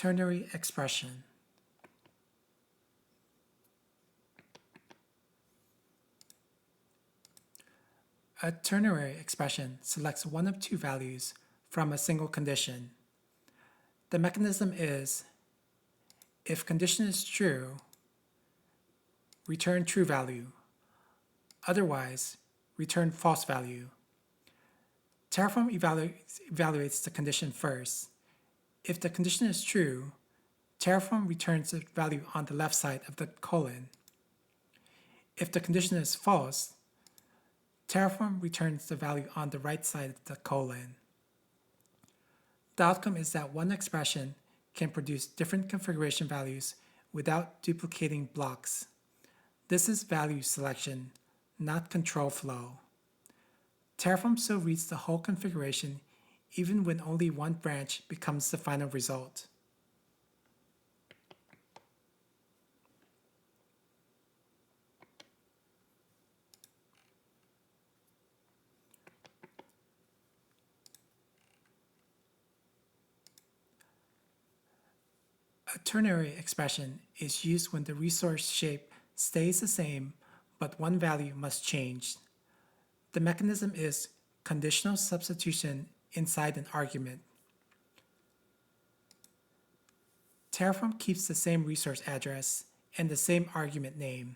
ternary expression. A ternary expression selects one of two values from a single condition. The mechanism is, if condition is true, return true value. Otherwise, return false value. Terraform evaluates the condition first. If the condition is true, Terraform returns the value on the left side of the colon. If the condition is false, Terraform returns the value on the right side of the colon. The outcome is that one expression can produce different configuration values without duplicating blocks. This is value selection, not control flow. Terraform still reads the whole configuration even when only one branch becomes the final result. A ternary expression is used when the resource shape stays the same, but one value must change. The mechanism is conditional substitution inside an argument. Terraform keeps the same resource address and the same argument name.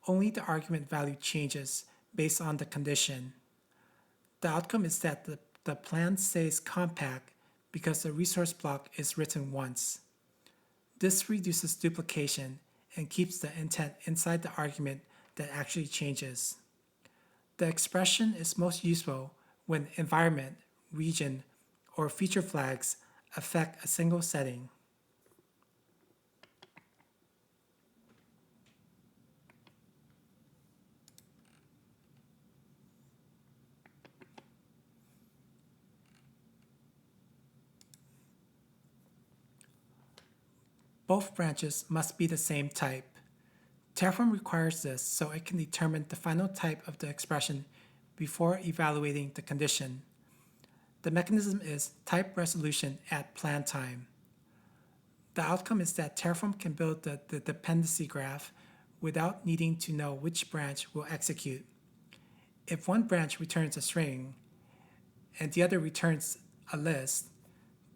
Only the argument value changes based on the condition. The outcome is that the plan stays compact because the resource block is written once. This reduces duplication and keeps the intent inside the argument that actually changes. The expression is most useful when environment, region, or feature flags affect a single setting. Both branches must be the same type. Terraform requires this so it can determine the final type of the expression before evaluating the condition. The mechanism is type resolution at plan time. The outcome is that Terraform can build the dependency graph without needing to know which branch will execute. If one branch returns a string and the other returns a list,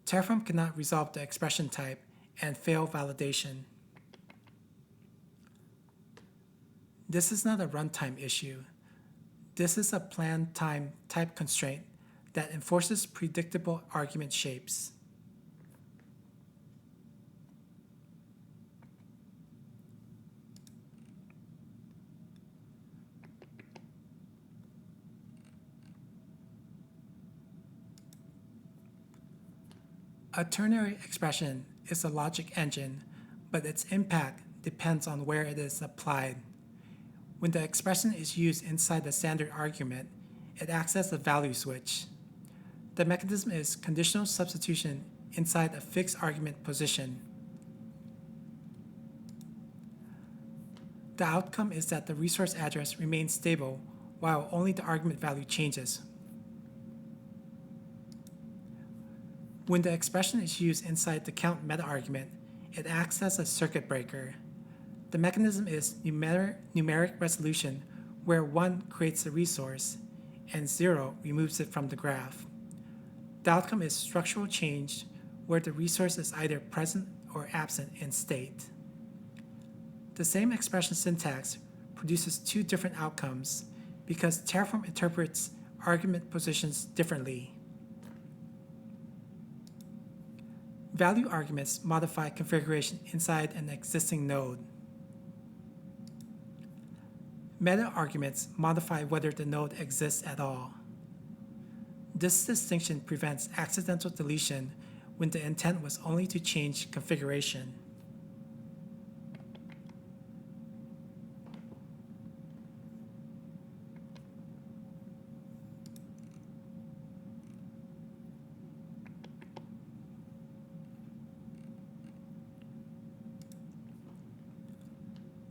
Terraform cannot resolve the expression type and fail validation. This is not a runtime issue. This is a plan time type constraint that enforces predictable argument shapes. A ternary expression is a logic engine, but its impact depends on where it is applied. When the expression is used inside the standard argument, it acts as a value switch. The mechanism is conditional substitution inside a fixed argument position. The outcome is that the resource address remains stable while only the argument value changes. When the expression is used inside the count meta-argument, it acts as a circuit breaker. The mechanism is numeric resolution, where 1 creates a resource and 0 removes it from the graph. The outcome is structural change, where the resource is either present or absent in state. The same expression syntax produces two different outcomes because Terraform interprets argument positions differently. Value arguments modify configuration inside an existing node. Meta arguments modify whether the node exists at all. This distinction prevents accidental deletion when the intent was only to change configuration.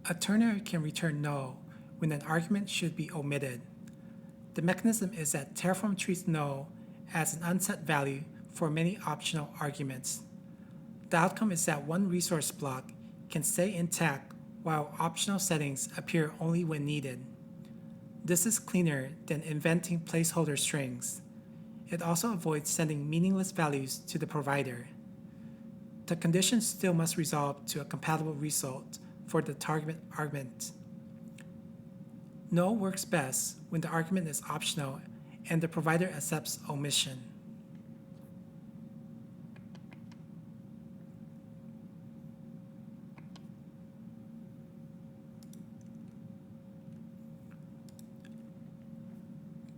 A ternary can return null when an argument should be omitted. The mechanism is that Terraform treats null as an unset value for many optional arguments. The outcome is that one resource block can stay intact while optional settings appear only when needed. This is cleaner than inventing placeholder strings. It also avoids sending meaningless values to the provider. The condition still must resolve to a compatible result for the target argument. Null works best when the argument is optional and the provider accepts omission.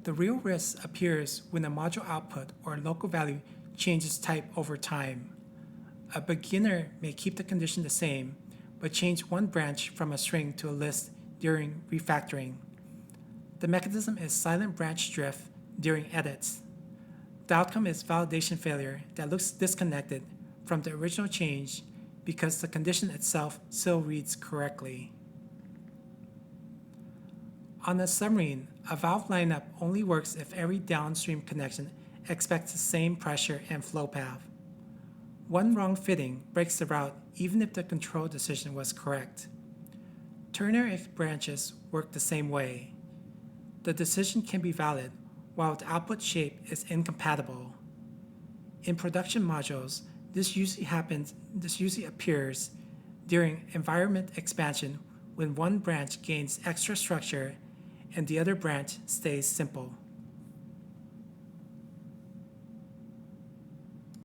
The real risk appears when a module output or local value changes type over time. A beginner may keep the condition the same, but change one branch from a string to a list during refactoring. The mechanism is silent branch drift during edits. The outcome is validation failure that looks disconnected from the original change because the condition itself still reads correctly. On a submarine, a valve lineup only works if every downstream connection expects the same pressure and flow path. One wrong fitting breaks the route even if the control decision was correct. Ternary branches work the same way. The decision can be valid while the output shape is incompatible. In production modules, this usually appears during environment expansion when one branch gains extra structure and the other branch stays simple.